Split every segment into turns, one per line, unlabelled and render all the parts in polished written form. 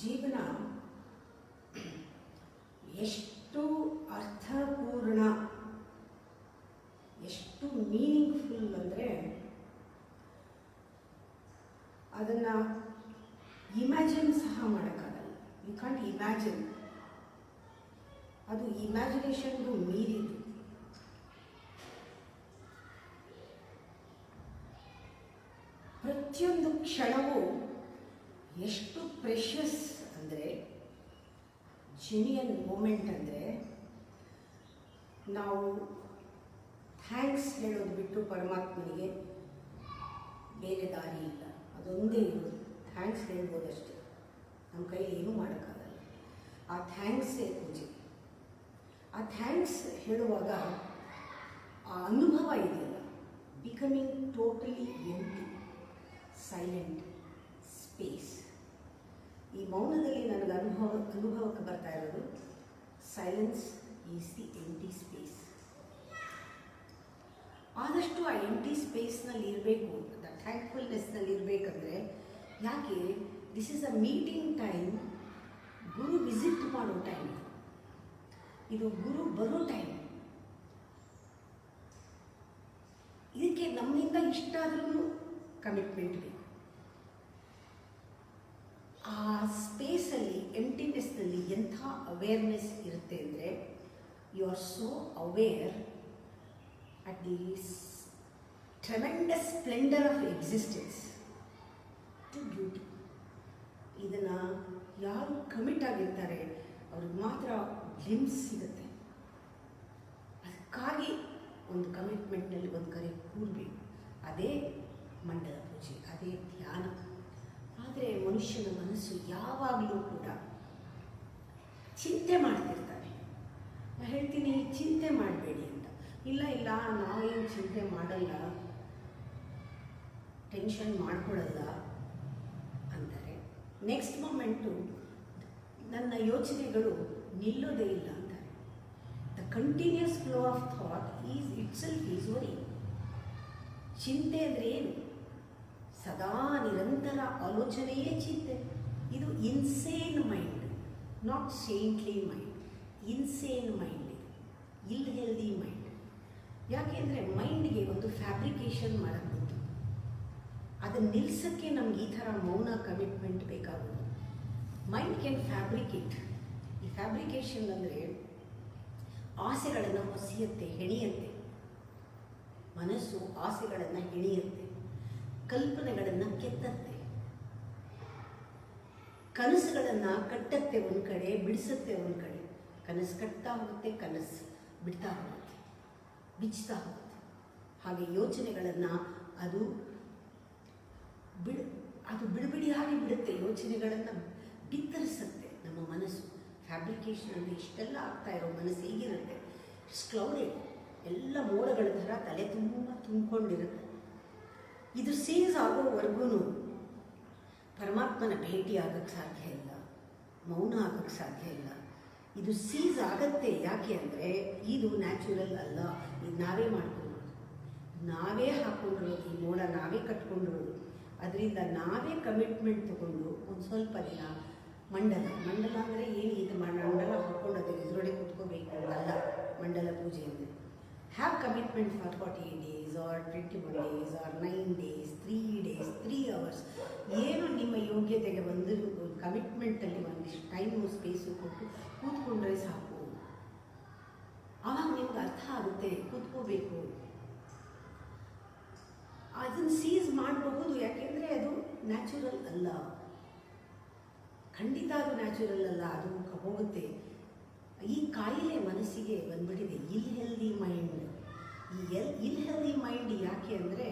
ಜೀವನ ಎಷ್ಟು ಅರ್ಥಪೂರ್ಣ, ಎಷ್ಟು ಮೀನಿಂಗ್ಫುಲ್ ಅಂದರೆ ಅದನ್ನು ಇಮ್ಯಾಜಿನ್ ಸಹ ಮಾಡೋಕ್ಕಾಗಲ್ಲ. You can't imagine. ಅದು ಇಮ್ಯಾಜಿನೇಷನ್ಗೂ ಮೀರಿದ್ದು. ಪ್ರತಿಯೊಂದು ಕ್ಷಣವೂ ಎಷ್ಟು ಪ್ರೆಷಸ್ ಅಂದರೆ, ಜೆನ್ಯೂನ್ ಮೂಮೆಂಟ್ ಅಂದರೆ, ನಾವು ಥ್ಯಾಂಕ್ಸ್ ಹೇಳೋದು ಬಿಟ್ಟು ಪರಮಾತ್ಮನಿಗೆ ಬೇರೆ ದಾರಿ ಇಲ್ಲ. ಅದೊಂದೇ ಇರೋದು. ಥ್ಯಾಂಕ್ಸ್ ಹೇಳ್ಬೋದಷ್ಟೇ, ನಮ್ಮ ಕೈಲಿ ಏನೂ ಮಾಡೋಕ್ಕಾಗಲ್ಲ. ಆ ಥ್ಯಾಂಕ್ಸೇ ಪೂಜೆ. ಆ ಥ್ಯಾಂಕ್ಸ್ ಹೇಳುವಾಗ ಆ ಅನುಭವ ಇದೆಯಲ್ಲ, becoming totally empty, silent space. ಈ ಮೌನದಲ್ಲಿ ನನಗೆ ಅನುಭವಕ್ಕೆ ಬರ್ತಾ ಇರೋದು silence is the empty space. ಆದಷ್ಟು ಆ ಎಂಟಿ ಸ್ಪೇಸ್ನಲ್ಲಿ ಇರಬೇಕು, ಥ್ಯಾಂಕ್ಫುಲ್ನೆಸ್ನಲ್ಲಿ ಇರಬೇಕಂದ್ರೆ, ಯಾಕೆ this is a meeting time. ಗುರು ವಿಸಿಟ್ ಮಾಡೋ ಟೈಮ್ ಇದು, ಗುರು ಬರೋ ಟೈಮ್. ಇದಕ್ಕೆ ನಮ್ಮಿಂದ ಇಷ್ಟ ಆದ್ರೂ ಕಮಿಟ್ಮೆಂಟ್ ಬೇಕು. ಆ ಸ್ಪೇಸಲ್ಲಿ, ಎಂಟಿನೆಸ್ನಲ್ಲಿ ಎಂಥ ಅವೇರ್ನೆಸ್ ಇರುತ್ತೆ ಅಂದರೆ, you are so aware at the tremendous splendour of existence to beauty. ಇದನ್ನು ಯಾರು ಕಮಿಟ್ ಆಗಿರ್ತಾರೆ ಅವ್ರಿಗೆ ಮಾತ್ರ ಗ್ಲಿಮ್ಸ್ ಸಿಗುತ್ತೆ. ಅದಕ್ಕಾಗಿ ಒಂದು ಕಮಿಟ್ಮೆಂಟ್ನಲ್ಲಿ ಒಂದು ಕರೆ ಕೂರಬೇಕು. ಅದೇ ಮಂಡಲ ಪೂಜೆ, ಅದೇ ಧ್ಯಾನ. ಆದರೆ ಮನುಷ್ಯನ ಮನಸ್ಸು ಯಾವಾಗಲೂ ಕೂಡ ಚಿಂತೆ ಮಾಡ್ತಿರ್ತಾರೆ. ನಾನು ಹೇಳ್ತೀನಿ, ಚಿಂತೆ ಮಾಡಬೇಡಿ ಅಂತ. ಇಲ್ಲ ಇಲ್ಲ, ನಾವೇನು ಚಿಂತೆ ಮಾಡಲ್ಲ, ಟೆನ್ಷನ್ ಮಾಡ್ಕೊಳ್ಳಲ್ಲ ಅಂತಾರೆ. ನೆಕ್ಸ್ಟ್ ಮೊಮೆಂಟು ನನ್ನ ಯೋಚನೆಗಳು ನಿಲ್ಲೋದೇ ಇಲ್ಲ ಅಂತಾರೆ. The continuous flow of thought is itself is worry. ಚಿಂತೆ ಅಂದರೆ ಏನು? ಸದಾ ನಿರಂತರ ಆಲೋಚನೆಯೇ ಚಿಂತೆ. ಇದು insane mind, not saintly mind. Insane mind ಇದು, ಇಲ್ ಹೆಲ್ದಿ ಮೈಂಡ್. ಯಾಕೆಂದರೆ ಮೈಂಡ್ಗೆ ಒಂದು ಫ್ಯಾಬ್ರಿಕೇಷನ್ ಮಾಡೋಕ್ಕೆ ಗೊತ್ತು. ಅದನ್ನು ನಿಲ್ಲಿಸೋಕ್ಕೆ ನಮ್ಗೆ ಈ ಥರ ಮೌನ ಕಮಿಟ್ಮೆಂಟ್ ಬೇಕಾಗೋದು. Mind can fabricate. ಈ ಫ್ಯಾಬ್ರಿಕೇಷನ್ ಅಂದರೆ ಆಸೆಗಳನ್ನು ಹೊಸೆಯುತ್ತೆ, ಹೆಣೆಯುತ್ತೆ. ಮನಸ್ಸು ಆಸೆಗಳನ್ನು ಹೆಣೆಯುತ್ತೆ, ಕಲ್ಪನೆಗಳನ್ನು ಕೆತ್ತತ್ತೆ, ಕನಸುಗಳನ್ನು ಕಟ್ಟತ್ತೆ ಒಂದು ಕಡೆ, ಬಿಡಿಸುತ್ತೆ ಒಂದು ಕಡೆ. ಕನಸು ಕಟ್ತಾ ಹೋಗುತ್ತೆ, ಕನಸು ಬಿಡ್ತಾ ಹೋಗುತ್ತೆ, ಬಿಚ್ತಾ ಹೋಗುತ್ತೆ. ಹಾಗೆ ಯೋಚನೆಗಳನ್ನು ಅದು ಬಿಡಿಬಿಡಿಯಾಗಿ ಬಿಡುತ್ತೆ. ಯೋಚನೆಗಳನ್ನು ಬಿತ್ತರಿಸುತ್ತೆ ನಮ್ಮ ಮನಸ್ಸು. ಫ್ಯಾಬ್ರಿಕೇಷನಲ್ಲಿ ಇಷ್ಟೆಲ್ಲ ಆಗ್ತಾ ಇರೋ ಮನಸ್ಸು ಹೇಗಿರುತ್ತೆ? ಕ್ಲೌಡೆಡ್, ಎಲ್ಲ ಮೋಡಗಳ ಥರ ತಲೆ ತುಂಬ ತುಂಬಿಕೊಂಡಿರುತ್ತೆ. ಇದು ಸೀಸ್ ಆಗೋವರೆಗೂ ಪರಮಾತ್ಮನ ಭೇಟಿ ಆಗೋಕ್ಕೆ ಸಾಧ್ಯ ಇಲ್ಲ, ಮೌನ ಆಗೋಕ್ಕೆ ಸಾಧ್ಯ ಇಲ್ಲ. ಇದು ಸೀಸ್ ಆಗತ್ತೆ. ಯಾಕೆ ಅಂದರೆ ಇದು ನ್ಯಾಚುರಲ್ ಅಲ್ಲ. ಇದು ನಾವೇ ಮಾಡ್ಕೊಂಡಿರೋದು, ನಾವೇ ಹಾಕ್ಕೊಂಡಿರೋದು, ಈ ಮೋಡ ನಾವೇ ಕಟ್ಕೊಂಡಿರೋದು. ಅದರಿಂದ ನಾವೇ ಕಮಿಟ್ಮೆಂಟ್ ತಗೊಂಡು ಒಂದು ಸ್ವಲ್ಪ ದಿನ ಮಂಡಲ ಅಂದರೆ ಏನು? ಇದು ಮಂಡಲ ಹಾಕ್ಕೊಂಡು ಇದರೊಳಗೆ ಕೂತ್ಕೋಬೇಕು ಅಲ್ಲ. ಮಂಡಲ ಪೂಜೆ ಅಂದರೆ have commitment for 48 days or 21 days or 9 days, 3 days, 3 hours. ಏನು ನಿಮ್ಮ ಯೋಗ್ಯತೆಗೆ ಒಂದು ಕಮಿಟ್ಮೆಂಟಲ್ಲಿ ಒಂದಿಷ್ಟು ಟೈಮು ಸ್ಪೇಸು ಕೊಟ್ಟು ಕೂತ್ಕೊಂಡ್ರೆ ಸಾಕು. ಆವಾಗ ನಿಮ್ಗೆ ಅರ್ಥ ಆಗುತ್ತೆ, ಕೂತ್ಕೋಬೇಕು. ಅದನ್ನು ಸೀಸ್ ಮಾಡಬಹುದು. ಯಾಕೆಂದರೆ ಅದು ನ್ಯಾಚುರಲ್ ಅಲ್ಲ, ಖಂಡಿತ ಅದು ನ್ಯಾಚುರಲ್ ಅಲ್ಲ. ಅದು ಹೋಗುತ್ತೆ. ಈ ಕಾಯಿಲೆ ಮನಸ್ಸಿಗೆ ಬಂದ್ಬಿಟ್ಟಿದೆ, ಇಲ್ ಹೆಲ್ದಿ ಮೈಂಡ್. ಈ ಇಲ್ ಹೆಲ್ದಿ ಮೈಂಡ್ ಯಾಕೆ ಅಂದರೆ,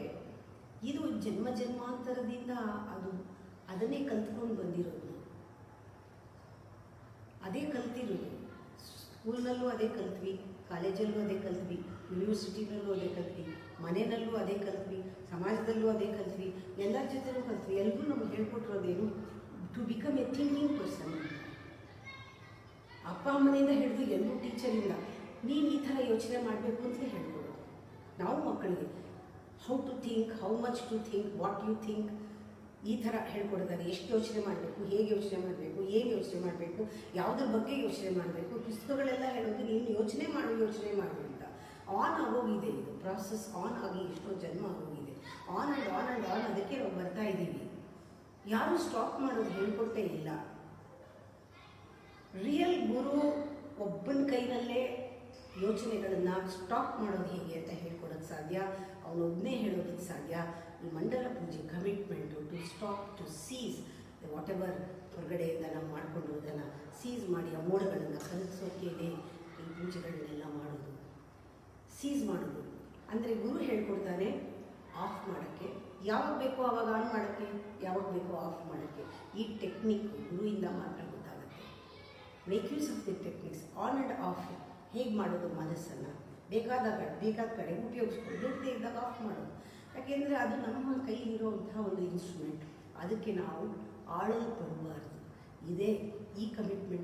ಇದು ಜನ್ಮ ಜನ್ಮಾಂತರದಿಂದ ಅದನ್ನೇ ಕಲ್ತ್ಕೊಂಡು ಬಂದಿರೋದು. ಅದೇ ಕಲ್ತಿರೋದು. ಸ್ಕೂಲ್ನಲ್ಲೂ ಅದೇ ಕಲ್ತ್ವಿ, ಕಾಲೇಜಲ್ಲೂ ಅದೇ ಕಲ್ತ್ವಿ, ಯೂನಿವರ್ಸಿಟಿನಲ್ಲೂ ಅದೇ ಕಲ್ತ್ವಿ, ಮನೆಯಲ್ಲೂ ಅದೇ ಕಲ್ತ್ವಿ, ಸಮಾಜದಲ್ಲೂ ಅದೇ ಕಲ್ತ್ವಿ, ಎಲ್ಲರ ಜೊತೆಲೂ ಕಲ್ತ್ವಿ. ಎಲ್ಲರೂ ನಮ್ಗೆ ಹೇಳ್ಕೊಟ್ಟಿರೋದೇನು? To become a thinking person. ಅಪ್ಪ ಅಮ್ಮನಿಂದ ಹಿಡಿದು ಎಲ್ಲರೂ ಟೀಚರಿಂದ ನೀನು ಈ ಥರ ಯೋಚನೆ ಮಾಡಬೇಕು ಅಂತಲೇ ಹೇಳ್ಕೊಡೋದು ನಾವು ಮಕ್ಕಳಿಗೆ. How to think, how much to think, what you think, ಈ ಥರ ಹೇಳ್ಕೊಡ್ತಾರೆ. ಎಷ್ಟು ಯೋಚನೆ ಮಾಡಬೇಕು, ಹೇಗೆ ಯೋಚನೆ ಮಾಡಬೇಕು, ಏನು ಯೋಚನೆ ಮಾಡಬೇಕು, ಯಾವುದ್ರ ಬಗ್ಗೆ ಯೋಚನೆ ಮಾಡಬೇಕು. ಪುಸ್ತಕಗಳೆಲ್ಲ ಹೇಳೋದು ನೀನು ಯೋಚನೆ ಮಾಡು ಅಂತ. ಆನ್ ಆಗೋಗಿದೆ ಇದು ಪ್ರಾಸೆಸ್, ಆನ್ ಆಗಿ ಎಷ್ಟೋ ಜನ್ಮ ಆಗೋಗಿದೆ. ಆನ್ ಆ್ಯಂಡ್ ಆನ್ ಅದಕ್ಕೆ ನಾವು ಬರ್ತಾ ಇದ್ದೀವಿ. ಯಾರೂ ಸ್ಟಾಪ್ ಮಾಡೋದು ಹೇಳ್ಕೊಟ್ಟೇ ಇಲ್ಲ. ರಿಯಲ್ ಗುರು ಒಬ್ಬನ ಕೈನಲ್ಲೇ ಯೋಚನೆಗಳನ್ನು ಸ್ಟಾಪ್ ಮಾಡೋದು ಹೇಗೆ ಅಂತ ಹೇಳ್ಕೊಡೋಕ್ಕೆ ಸಾಧ್ಯ, ಅವನೊಬ್ಬನೇ ಹೇಳೋದಕ್ಕೆ ಸಾಧ್ಯ. ಈ ಮಂಡಲ ಪೂಜೆ commitment to stop, to cease whatever ಹೊರಗಡೆಯಿಂದ ನಾವು ಮಾಡ್ಕೊಂಡಿರೋದನ್ನು ಸೀಸ್ ಮಾಡಿ ಆ ಮೋಡಗಳನ್ನು ಕಲಿಸೋಕ್ಕೇನೆ ಈ ಪೂಜೆಗಳನ್ನೆಲ್ಲ ಮಾಡೋದು. ಸೀಸ್ ಮಾಡೋದು ಅಂದರೆ ಗುರು ಹೇಳ್ಕೊಡ್ತಾನೆ ಆಫ್ ಮಾಡೋಕ್ಕೆ, ಯಾವಾಗ ಬೇಕೋ ಆವಾಗ ಆನ್ ಮಾಡೋಕ್ಕೆ, ಯಾವಾಗ ಬೇಕೋ ಆಫ್ ಮಾಡೋಕ್ಕೆ. ಈ ಟೆಕ್ನಿಕ್ ಗುರುವಿಂದ ಮಾತ್ರ ಗೊತ್ತಾಗುತ್ತೆ. Make use of the techniques. On and of ಹೇಗೆ ಮಾಡೋದು, ಮನಸ್ಸನ್ನು ಬೇಕಾದ ಕಡೆ ಉಪಯೋಗಿಸ್ಕೊಂಡು, ಬೇಕಾದೇ ಇದ್ದಾಗ ಆಫ್ ಮಾಡೋದು. ಯಾಕೆಂದರೆ ಅದು ನಮ್ಮ ಕೈಲಿರುವಂಥ ಒಂದು ಇನ್ಸ್ಟ್ರೂಮೆಂಟ್. ಅದಕ್ಕೆ ನಾವು ಆಳಲ್ಪಡಬಾರ್ದು. ಇದೇ ಈ ಕಮಿಟ್ಮೆಂಟ್